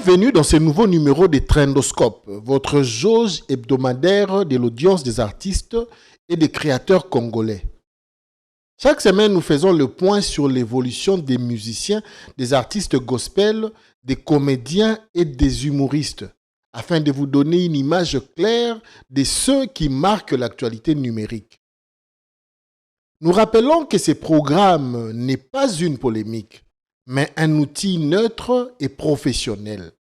Bienvenue dans ce nouveau numéro des Trendoscope, votre jauge hebdomadaire de l'audience des artistes et des créateurs congolais. Chaque semaine, nous faisons le point sur l'évolution des musiciens, des artistes gospel, des comédiens et des humoristes, afin de vous donner une image claire de ceux qui marquent l'actualité numérique. Nous rappelons que ce programme n'est pas une polémique, mais un outil neutre et professionnel.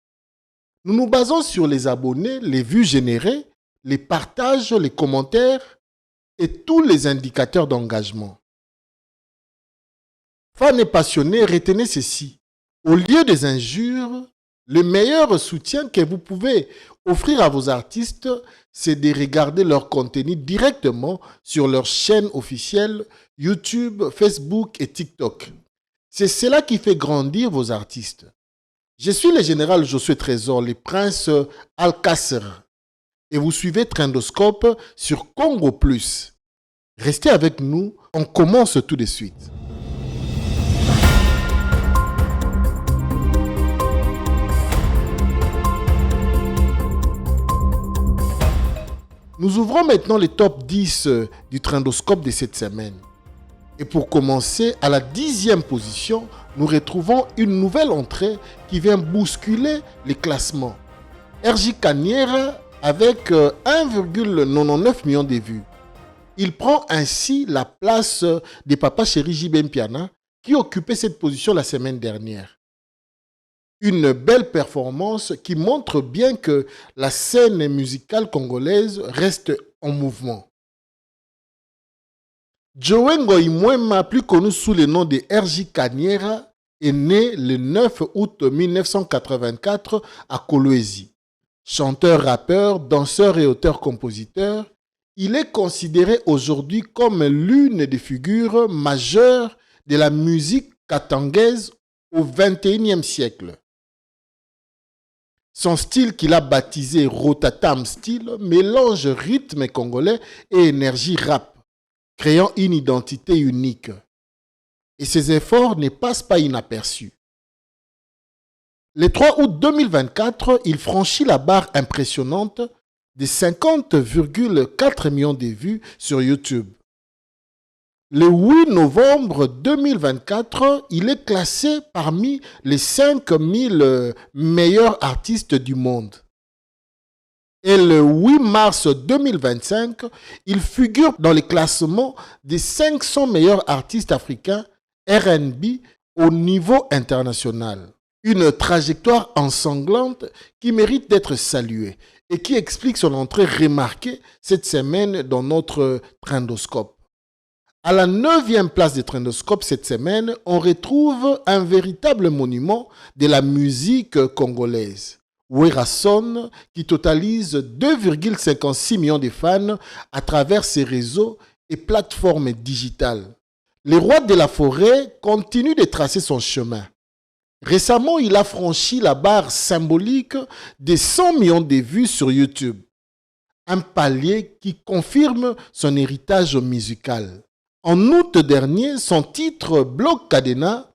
Nous nous basons sur les abonnés, les vues générées, les partages, les commentaires et tous les indicateurs d'engagement. Fans et passionnés, retenez ceci. Au lieu des injures, le meilleur soutien que vous pouvez offrir à vos artistes, c'est de regarder leur contenu directement sur leur chaîne officielle YouTube, Facebook et TikTok. C'est cela qui fait grandir vos artistes. Je suis le général Josué Trésor, le prince Alcasser, et vous suivez Trendoscope sur Congo Plus. Restez avec nous, on commence tout de suite. Nous ouvrons maintenant les top 10 du Trendoscope de cette semaine. Et pour commencer, à la 10e position, nous retrouvons une nouvelle entrée qui vient bousculer les classements. RJ Kaniera avec 1,99 million de vues. Il prend ainsi la place de Papa Chéri JB Mpiana qui occupait cette position la semaine dernière. Une belle performance qui montre bien que la scène musicale congolaise reste en mouvement. Joe Ngoïmwema, plus connu sous le nom de RJ Kaniera, est né le 9 août 1984 à Kolwezi. Chanteur, rappeur, danseur et auteur-compositeur, il est considéré aujourd'hui comme l'une des figures majeures de la musique katangaise au XXIe siècle. Son style qu'il a baptisé Rotatam Style mélange rythme congolais et énergie rap, créant une identité unique. Et ses efforts ne passent pas inaperçus. Le 3 août 2024, il franchit la barre impressionnante de 50,4 millions de vues sur YouTube. Le 8 novembre 2024, il est classé parmi les 5000 meilleurs artistes du monde. Et le 8 mars 2025, il figure dans les classements des 500 meilleurs artistes africains R&B au niveau international. Une trajectoire ensanglante qui mérite d'être saluée et qui explique son entrée remarquée cette semaine dans notre Trendoscope. À la 9e place des Trendoscopes cette semaine, on retrouve un véritable monument de la musique congolaise. Werason, qui totalise 2,56 millions de fans à travers ses réseaux et plateformes digitales. Le roi de la forêt continue de tracer son chemin. Récemment, il a franchi la barre symbolique des 100 millions de vues sur YouTube. Un palier qui confirme son héritage musical. En août dernier, son titre Bloc Cadena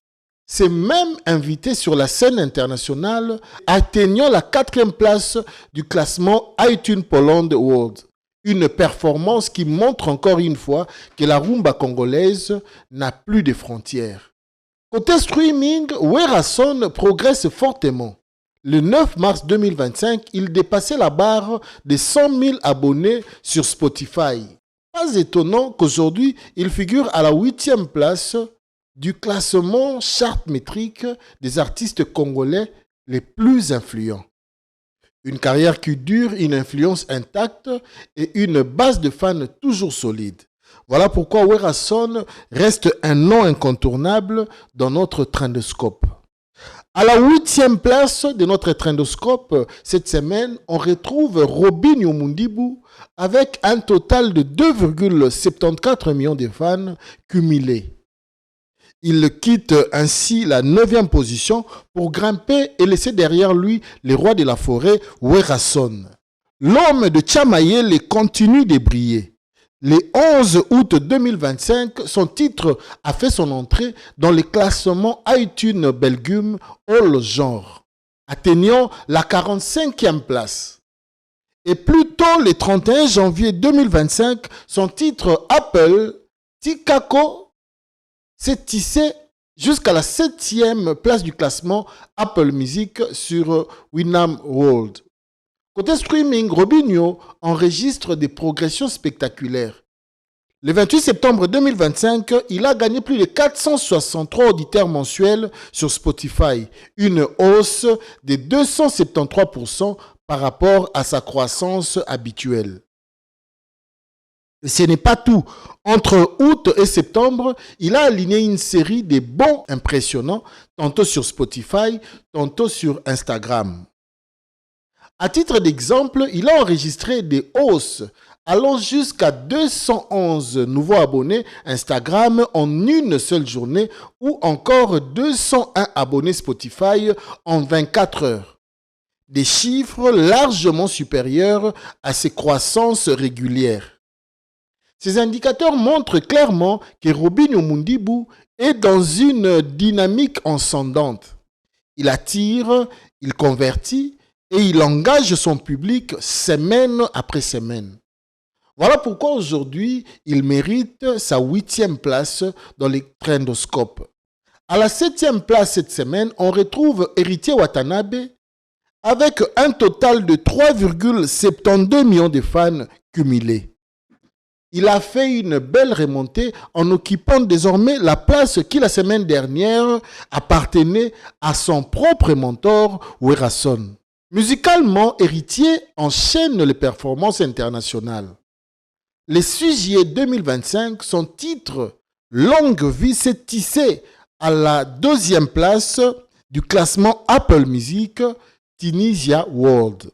s'est même invité sur la scène internationale, atteignant la 4e place du classement iTunes Poland World. Une performance qui montre encore une fois que la rumba congolaise n'a plus de frontières. Côté streaming, Werason progresse fortement. Le 9 mars 2025, il dépassait la barre des 100 000 abonnés sur Spotify. Pas étonnant qu'aujourd'hui, il figure à la 8e place du classement chartmétrique des artistes congolais les plus influents. Une carrière qui dure, une influence intacte et une base de fans toujours solide. Voilà pourquoi Werason reste un nom incontournable dans notre Trendoscope. À la 8e place de notre Trendoscope, cette semaine, on retrouve Robinho Mundibu avec un total de 2,74 millions de fans cumulés. Il quitte ainsi la 9e position pour grimper et laisser derrière lui les rois de la forêt, Werason. L'homme de Tchamayele continue de briller. Le 11 août 2025, son titre a fait son entrée dans les classements iTunes Belgium All Genre. atteignant la 45e place. Et plus tôt, le 31 janvier 2025, son titre Apple, Tikako, s'est tissé jusqu'à la 7e place du classement Apple Music sur Winamp World. Côté streaming, Robinho enregistre des progressions spectaculaires. Le 28 septembre 2025, il a gagné plus de 463 auditeurs mensuels sur Spotify, une hausse de 273% par rapport à sa croissance habituelle. Et ce n'est pas tout. Entre août et septembre, il a aligné une série de bons impressionnants, tantôt sur Spotify, tantôt sur Instagram. À titre d'exemple, il a enregistré des hausses allant jusqu'à 211 nouveaux abonnés Instagram en une seule journée ou encore 201 abonnés Spotify en 24 heures. Des chiffres largement supérieurs à ses croissances régulières. Ces indicateurs montrent clairement que Robinho Mundibu est dans une dynamique ascendante. Il attire, il convertit et il engage son public semaine après semaine. Voilà pourquoi aujourd'hui, il mérite sa 8e place dans les trendoscopes. À la 7e place cette semaine, on retrouve Héritier Watanabe avec un total de 3,72 millions de fans cumulés. Il a fait une belle remontée en occupant désormais la place qui la semaine dernière appartenait à son propre mentor, Werason. Musicalement, Héritier enchaîne les performances internationales. Le 6 juillet 2025, son titre « Longue vie » s'est tissé à la 2e place du classement Apple Music Tunisia World.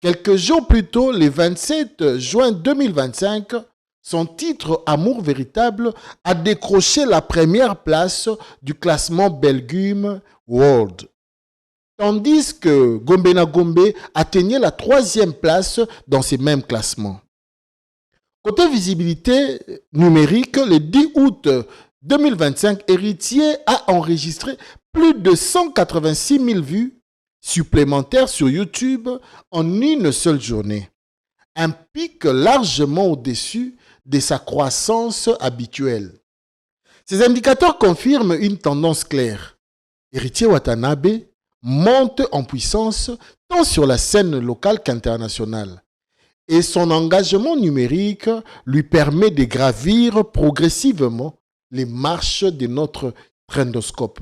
Quelques jours plus tôt, le 27 juin 2025, son titre « Amour véritable » a décroché la 1re place du classement Belgium World. Tandis que Gombe na Gombe atteignait la 3e place dans ces mêmes classements. Côté visibilité numérique, le 10 août 2025, Héritier a enregistré plus de 186 000 vues supplémentaires sur YouTube en une seule journée. Un pic largement au-dessus de sa croissance habituelle. Ces indicateurs confirment une tendance claire. Héritier Watanabe monte en puissance tant sur la scène locale qu'internationale. Et son engagement numérique lui permet de gravir progressivement les marches de notre trendoscope.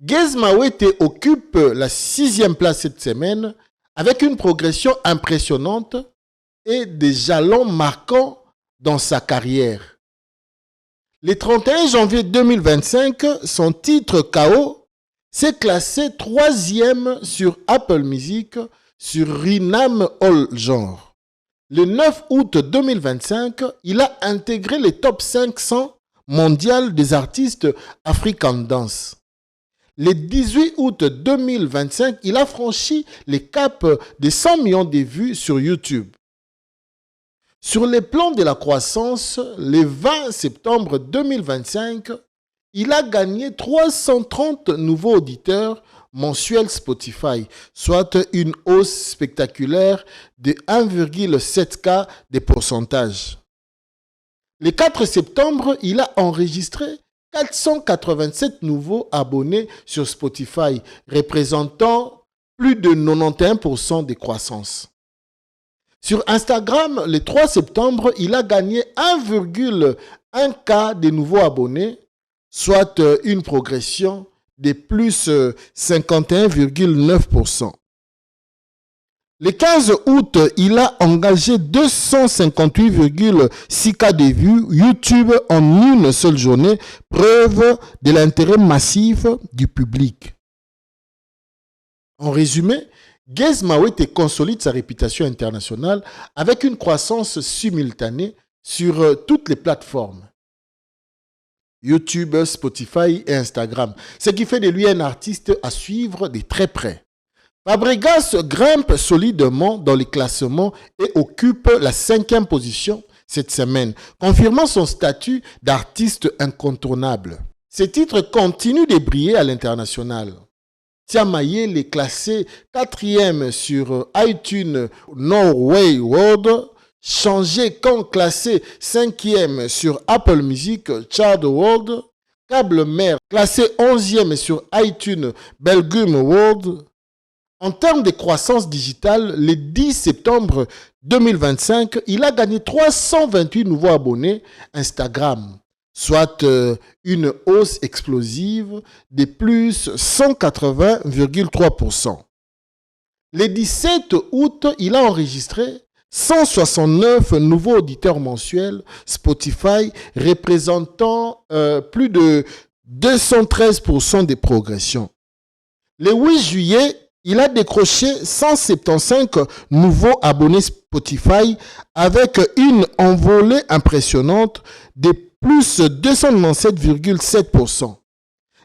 Gez Mawete occupe la 6e place cette semaine avec une progression impressionnante et des jalons marquants dans sa carrière. Le 31 janvier 2025, son titre KO s'est classé 3e sur Apple Music sur Rinam All Genre. Le 9 août 2025, il a intégré les top 500 mondial des artistes African Dance. Le 18 août 2025, il a franchi les caps des 100 millions de vues sur YouTube. Sur les plans de la croissance, le 20 septembre 2025, il a gagné 330 nouveaux auditeurs mensuels Spotify, soit une hausse spectaculaire de 1,7K de pourcentage. Le 4 septembre, il a enregistré 487 nouveaux abonnés sur Spotify, représentant plus de 91% de croissance. Sur Instagram, le 3 septembre, il a gagné 1,1K de nouveaux abonnés, soit une progression de plus 51,9%. Le 15 août, il a engagé 258,6K de vues YouTube en une seule journée, preuve de l'intérêt massif du public. En résumé, Gez Mawete consolide sa réputation internationale avec une croissance simultanée sur toutes les plateformes. YouTube, Spotify et Instagram, ce qui fait de lui un artiste à suivre de très près. Fabregas grimpe solidement dans les classements et occupe la 5e position cette semaine, confirmant son statut d'artiste incontournable. Ses titres continuent de briller à l'international. Tiamayele est classé 4e sur iTunes Norway World. Changé Kang classé 5e sur Apple Music Chart World. Câble Mère classé 11e sur iTunes Belgium World. En termes de croissance digitale, le 10 septembre 2025, il a gagné 328 nouveaux abonnés Instagram, soit une hausse explosive de plus 180,3%. Le 17 août, il a enregistré 169 nouveaux auditeurs mensuels Spotify, représentant plus de 213% de progression. Le 8 juillet, il a décroché 175 nouveaux abonnés Spotify avec une envolée impressionnante de plus 297,7%.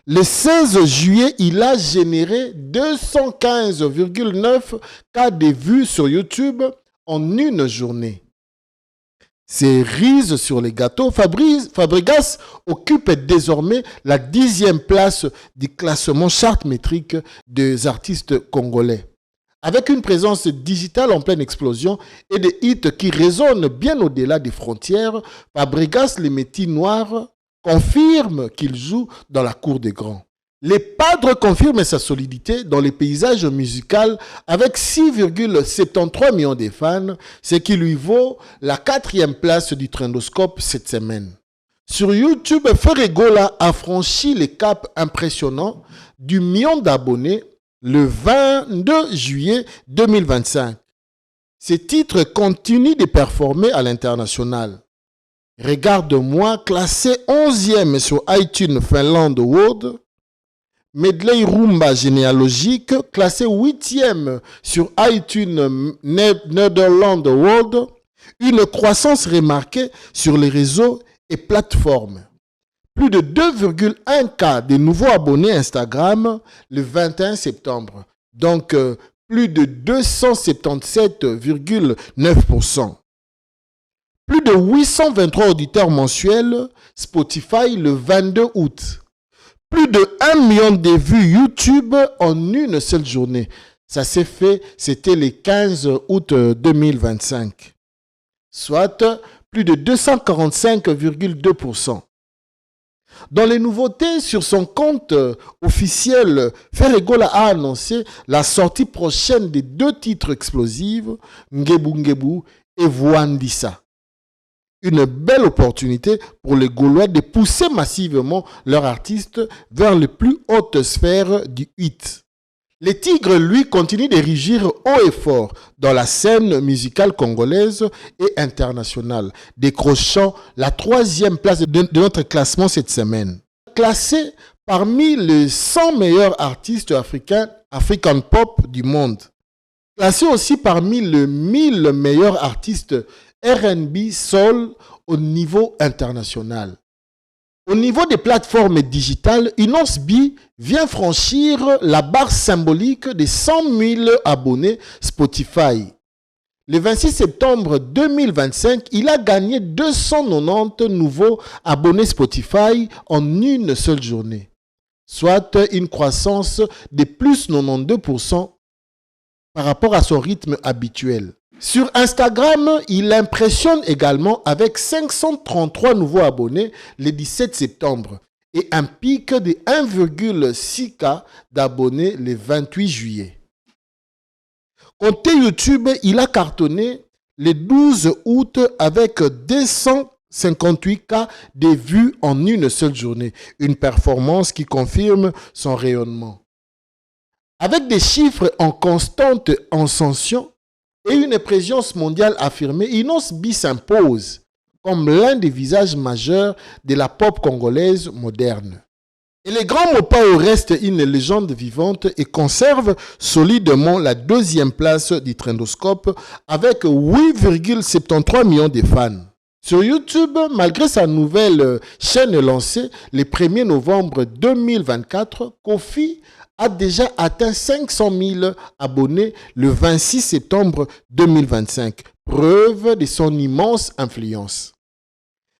Le 16 juillet, il a généré 215,9 cas de vues sur YouTube en une journée. Cerise sur les gâteaux, Fabregas occupe désormais la 10e place du classement chartmétrique des artistes congolais. Avec une présence digitale en pleine explosion et des hits qui résonnent bien au-delà des frontières, Fabregas, les métis noirs, confirme qu'il joue dans la cour des grands. Les Padres confirment sa solidité dans les paysages musicaux avec 6,73 millions de fans, ce qui lui vaut la 4e place du Trendoscope cette semaine. Sur YouTube, Ferregola a franchi le cap impressionnant du million d'abonnés le 22 juillet 2025. Ce titre continue de performer à l'international. Regarde-moi, classé 11e sur iTunes Finland World. Medley Rumba généalogique, classé 8e sur iTunes Netherlands World. Une croissance remarquée sur les réseaux et plateformes. Plus de 2,1K de nouveaux abonnés Instagram le 21 septembre. Donc, plus de 277,9%. Plus de 823 auditeurs mensuels Spotify le 22 août. Plus de 1 million de vues YouTube en une seule journée. Ça s'est fait, c'était le 15 août 2025. Soit plus de 245,2%. Dans les nouveautés sur son compte officiel, Ferregola a annoncé la sortie prochaine des 2 titres explosifs, Ngebu Ngebu et Vuandisa. Une belle opportunité pour les Gaulois de pousser massivement leurs artistes vers les plus hautes sphères du hit. Les Tigres, lui, continuent de rugir haut et fort dans la scène musicale congolaise et internationale, décrochant la 3e place de notre classement cette semaine. Classé parmi les 100 meilleurs artistes africains, African Pop du monde. Classé aussi parmi les 1000 meilleurs artistes R&B Soul au niveau international. Au niveau des plateformes digitales, Inos B vient franchir la barre symbolique des 100 000 abonnés Spotify. Le 26 septembre 2025, il a gagné 290 nouveaux abonnés Spotify en une seule journée, soit une croissance de plus 92% par rapport à son rythme habituel. Sur Instagram, il impressionne également avec 533 nouveaux abonnés le 17 septembre et un pic de 1,6K d'abonnés le 28 juillet. Côté YouTube, il a cartonné le 12 août avec 258K de vues en une seule journée, une performance qui confirme son rayonnement. Avec des chiffres en constante ascension, et une présence mondiale affirmée, Inos B s'impose comme l'un des visages majeurs de la pop congolaise moderne. Et le grand Mopao reste une légende vivante et conserve solidement la 2e place du Trendoscope avec 8,73 millions de fans. Sur YouTube, malgré sa nouvelle chaîne lancée le 1er novembre 2024, Kofi a déjà atteint 500 000 abonnés le 26 septembre 2025, preuve de son immense influence.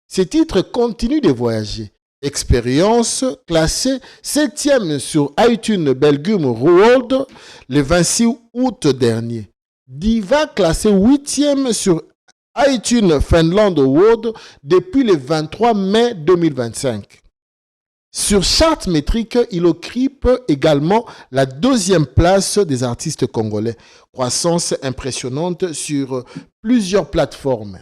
Ce titre continue de voyager Expérience classée 7e sur iTunes Belgium World le 26 août dernier. Diva classée 8e sur iTunes Finland World depuis le 23 mai 2025. Sur Chartmetric, il occupe également la 2e place des artistes congolais. Croissance impressionnante sur plusieurs plateformes.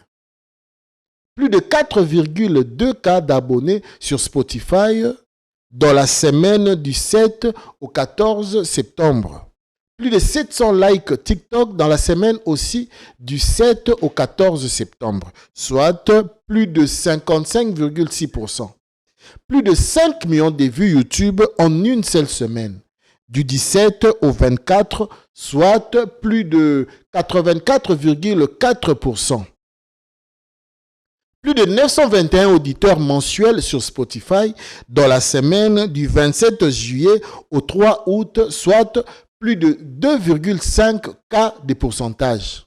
Plus de 4,2K d'abonnés sur Spotify dans la semaine du 7 au 14 septembre. Plus de 700 likes TikTok dans la semaine aussi du 7 au 14 septembre, soit plus de 55,6%. Plus de 5 millions de vues YouTube en une seule semaine, du 17 au 24, soit plus de 84,4%. Plus de 921 auditeurs mensuels sur Spotify dans la semaine du 27 juillet au 3 août, soit plus de 2,5K de pourcentage.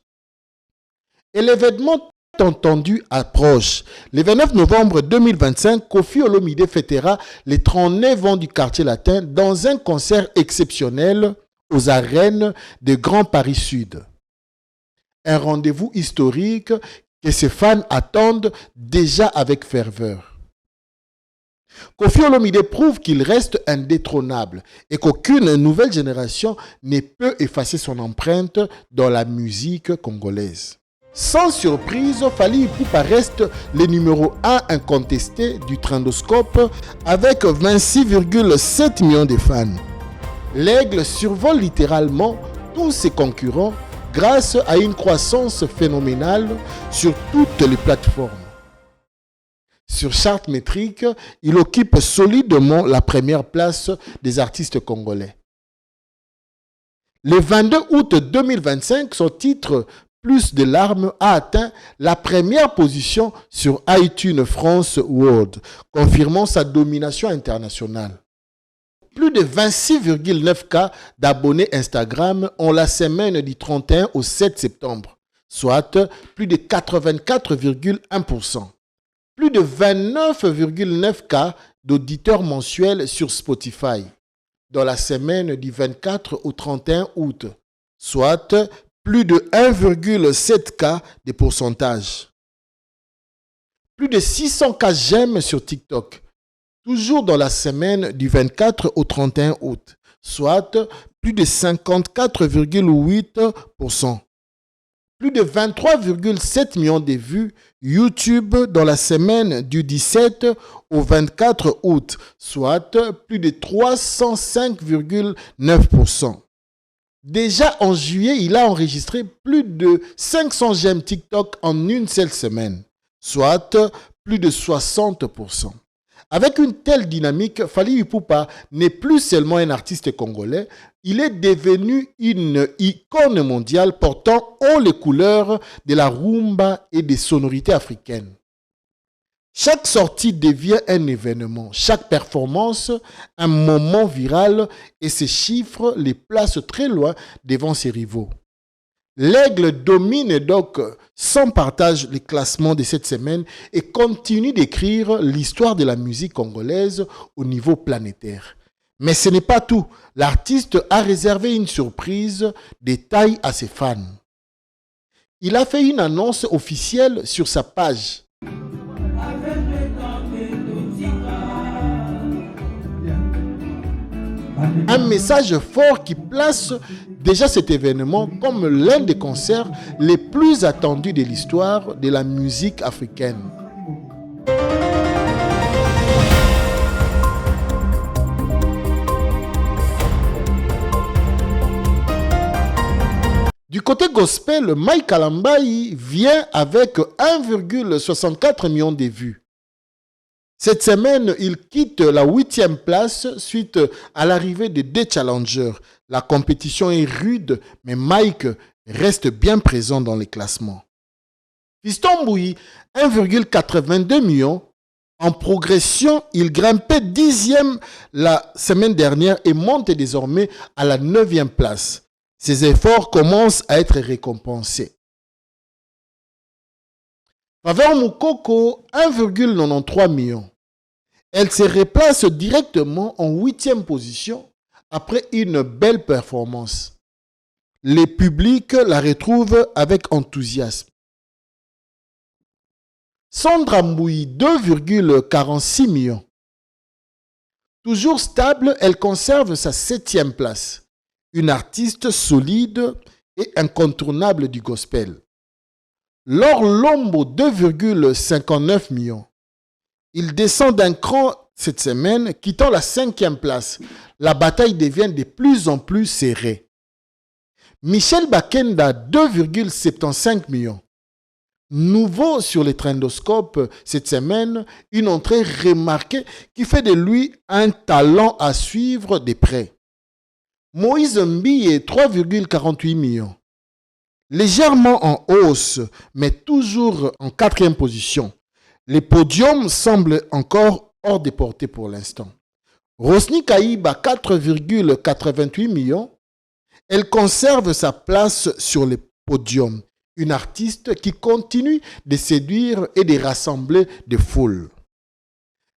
Et l'événement entendu approche. Le 29 novembre 2025, Koffi Olomide fêtera les 39 ans du quartier latin dans un concert exceptionnel aux arènes de Grand Paris Sud. Un rendez-vous historique que ses fans attendent déjà avec ferveur. Koffi Olomide prouve qu'il reste indétrônable et qu'aucune nouvelle génération ne peut effacer son empreinte dans la musique congolaise. Sans surprise, Fally Ipupa reste le numéro 1 incontesté du Trendoscope avec 26,7 millions de fans. L'aigle survole littéralement tous ses concurrents grâce à une croissance phénoménale sur toutes les plateformes. Sur Chartmetric, il occupe solidement la première place des artistes congolais. Le 22 août 2025, son titre « Plus de larmes » a atteint la première position sur iTunes France World, confirmant sa domination internationale. Plus de 26,9K d'abonnés Instagram en la semaine du 31 au 7 septembre, soit plus de 84,1%. Plus de 29,9K d'auditeurs mensuels sur Spotify dans la semaine du 24 au 31 août, soit plus de 1,7K de pourcentage. Plus de 600K j'aime sur TikTok, toujours dans la semaine du 24 au 31 août, soit plus de 54,8%. Plus de 23,7 millions de vues YouTube dans la semaine du 17 au 24 août, soit plus de 305,9%. Déjà en juillet, il a enregistré plus de 500 j'aime TikTok en une seule semaine, soit plus de 60%. Avec une telle dynamique, Fally Ipupa n'est plus seulement un artiste congolais, il est devenu une icône mondiale portant haut les couleurs de la rumba et des sonorités africaines. Chaque sortie devient un événement, chaque performance un moment viral et ces chiffres les placent très loin devant ses rivaux. L'aigle domine donc sans partage les classements de cette semaine et continue d'écrire l'histoire de la musique congolaise au niveau planétaire. Mais ce n'est pas tout. L'artiste a réservé une surprise de taille à ses fans. Il a fait une annonce officielle sur sa page. Un message fort qui place déjà cet événement comme l'un des concerts les plus attendus de l'histoire de la musique africaine. Du côté gospel, Mike Kalambai vient avec 1,64 million de vues. Cette semaine, il quitte la 8e place suite à l'arrivée de deux challengers. La compétition est rude, mais Mike reste bien présent dans les classements. Fiston Bouyi, 1,82 million. En progression, il grimpait 10e la semaine dernière et monte désormais à la 9e place. Ses efforts commencent à être récompensés. Faveur Moukoko, 1,93 million. Elle se replace directement en 8e position après une belle performance. Les publics la retrouvent avec enthousiasme. Sandra Mbouyi, 2,46 millions. Toujours stable, elle conserve sa 7e place. Une artiste solide et incontournable du gospel. Laure Lombo, 2,59 millions. Il descend d'un cran cette semaine, quittant la 5e place. La bataille devient de plus en plus serrée. Michel Bakenda, 2,75 millions. Nouveau sur les trendoscopes cette semaine, une entrée remarquée qui fait de lui un talent à suivre de près. Moïse Mbie, 3,48 millions. Légèrement en hausse, mais toujours en 4e position. Les podiums semblent encore hors de portée pour l'instant. Rosny Kaïba, 4,88 millions. Elle conserve sa place sur les podiums. Une artiste qui continue de séduire et de rassembler des foules.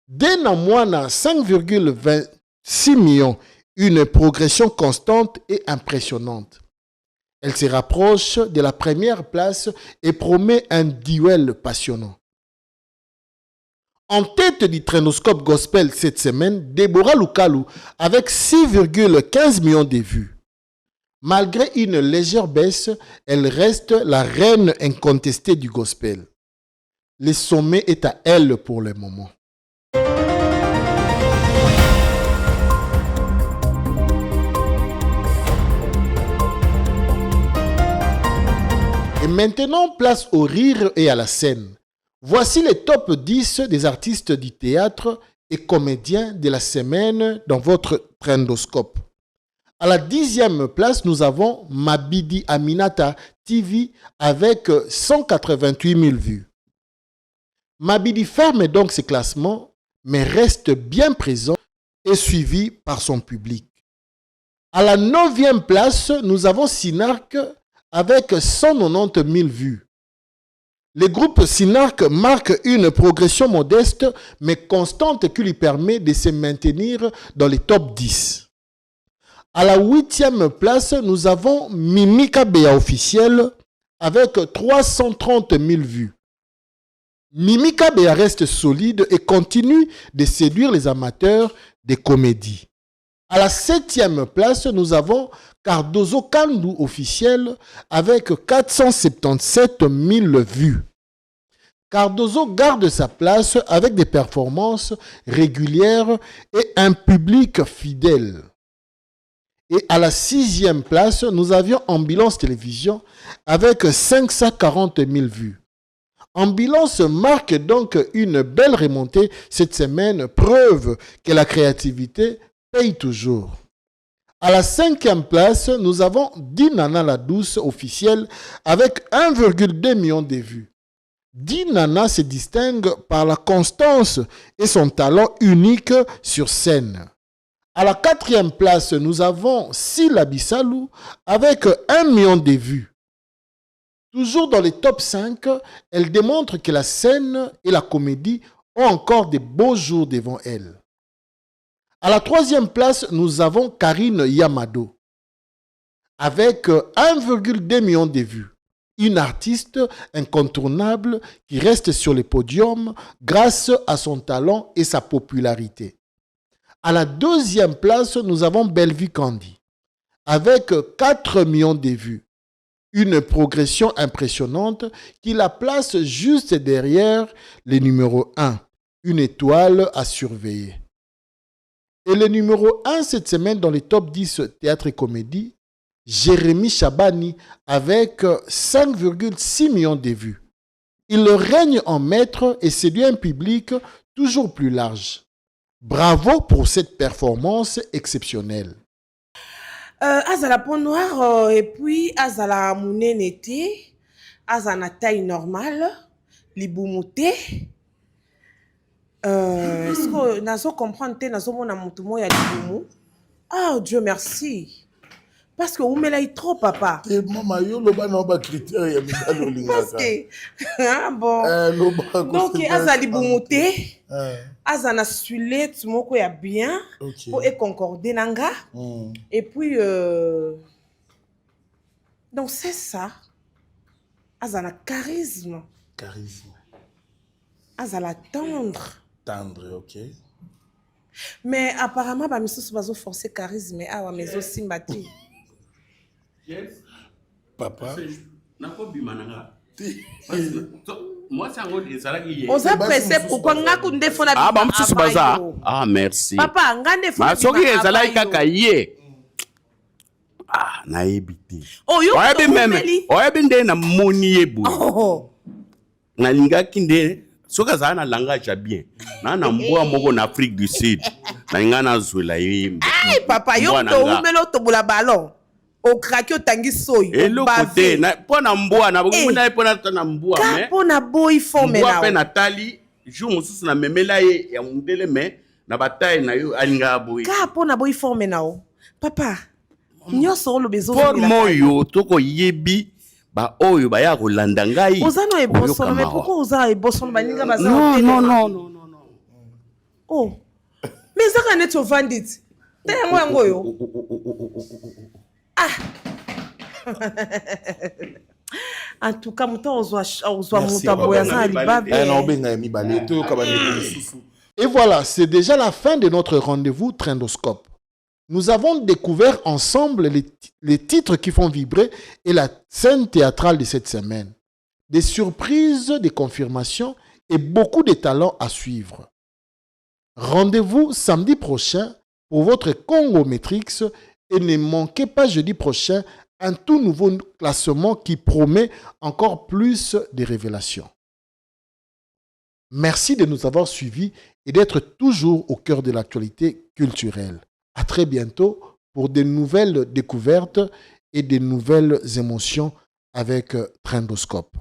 Dena Mwana, 5,26 millions. Une progression constante et impressionnante. Elle se rapproche de la première place et promet un duel passionnant. En tête du Trendoscope Gospel cette semaine, Deborah Lukalu avec 6,15 millions de vues. Malgré une légère baisse, elle reste la reine incontestée du gospel. Le sommet est à elle pour le moment. Et maintenant, place au rire et à la scène. Voici les top 10 des artistes du théâtre et comédiens de la semaine dans votre Trendoscope. À la 10e place, nous avons Mabidi Aminata TV avec 188 000 vues. Mabidi ferme donc ses classements, mais reste bien présent et suivi par son public. À la 9e place, nous avons Sinark avec 190 000 vues. Le groupe Sinark marque une progression modeste mais constante qui lui permet de se maintenir dans les top 10. À la 8e place, nous avons Mimika Bea officiel avec 330 000 vues. Mimika Bea reste solide et continue de séduire les amateurs des comédies. À la 7e place, nous avons Cardozo Kandu officiel avec 477 000 vues. Cardozo garde sa place avec des performances régulières et un public fidèle. Et à la 6e place, nous avions Ambulance Télévision avec 540 000 vues. Ambulance marque donc une belle remontée cette semaine, preuve que la créativité paye toujours. À la 5e place, nous avons Dinana la douce officielle avec 1,2 million de vues. Dinana se distingue par la constance et son talent unique sur scène. À la 4e place, nous avons Sila Bissalou avec 1 million de vues. Toujours dans les top 5, elle démontre que la scène et la comédie ont encore de beaux jours devant elle. À la 3e place, nous avons Karine Yamado avec 1,2 million de vues. Une artiste incontournable qui reste sur les podiums grâce à son talent et sa popularité. À la 2e place, nous avons Bellevue Candy avec 4 millions de vues. Une progression impressionnante qui la place juste derrière le numéro 1, une étoile à surveiller. Et le numéro 1 cette semaine dans les top 10 théâtre et comédie, Jérémy Chabani avec 5,6 millions de vues. Il règne en maître et séduit un public toujours plus large. Bravo pour cette performance exceptionnelle. Azala peau noire et puis azala mounene te, azala taille normale, libumuté. Est-ce que nazo comprendre te nazo mona mutumo ya libumu? Oh Dieu merci. Parce que vous me trop, papa. Et maman, yo loba na ba critère ya mibali olingaka. Parce que, ah bon. Loba Donc, azali bumuté. Azana sulet, moko ya bien. Pour concorder nanga. Et puis, donc c'est ça. Azana charisme. Charisme. Azala tendre. Tendre, ok. Mais apparemment, bah, monsieur Soubazo forcé charisme. Ah, ouais, mais aussi mati. Papa. Moi, c'est un gros désalagé. On s'est pressé pourquoi on a qu'on défend la vie. Ah, bah, monsieur Soubaza. Ah, merci. Papa, on a défend la vie. Ma soki ezalaki kaka ye. Ah, nayebi te. Oh, yo, oyebi nde na moni ye boye. Oh. Nalingaki nde soki azala na langage ya bien. Na mbwa moko na Afrique du Sud. Nalinga nazwela ye. Ay, papa, yo to umelo to bula ballon. O kraki o tangi soy. Eloko te na pona mbwa na bomuna pona na mbwa mais. Ka pona boy forme na. Mbwa pe Nathalie jour mosusu na memela ye ya mundele me na bataille na yo alinga boy. Ka pona boy forme na o. Papa. Nyoso lo bezo. Pour moyo toko yebi ba oyo ba ya kolanda ngai. Ozano e boson mais pourquoi oza e boson ba ninga baza. Non. Oh. Mais ça quand tu vendit. Te yango yo. Ah. En tout cas, et voilà, c'est déjà la fin de notre rendez-vous Trendoscope. Nous avons découvert ensemble les titres qui font vibrer et la scène théâtrale de cette semaine. Des surprises, des confirmations et beaucoup de talents à suivre. Rendez-vous samedi prochain pour votre Congo Matrix et ne manquez pas jeudi prochain un tout nouveau classement qui promet encore plus de révélations. Merci de nous avoir suivis et d'être toujours au cœur de l'actualité culturelle. À très bientôt pour de nouvelles découvertes et de nouvelles émotions avec Trendoscope.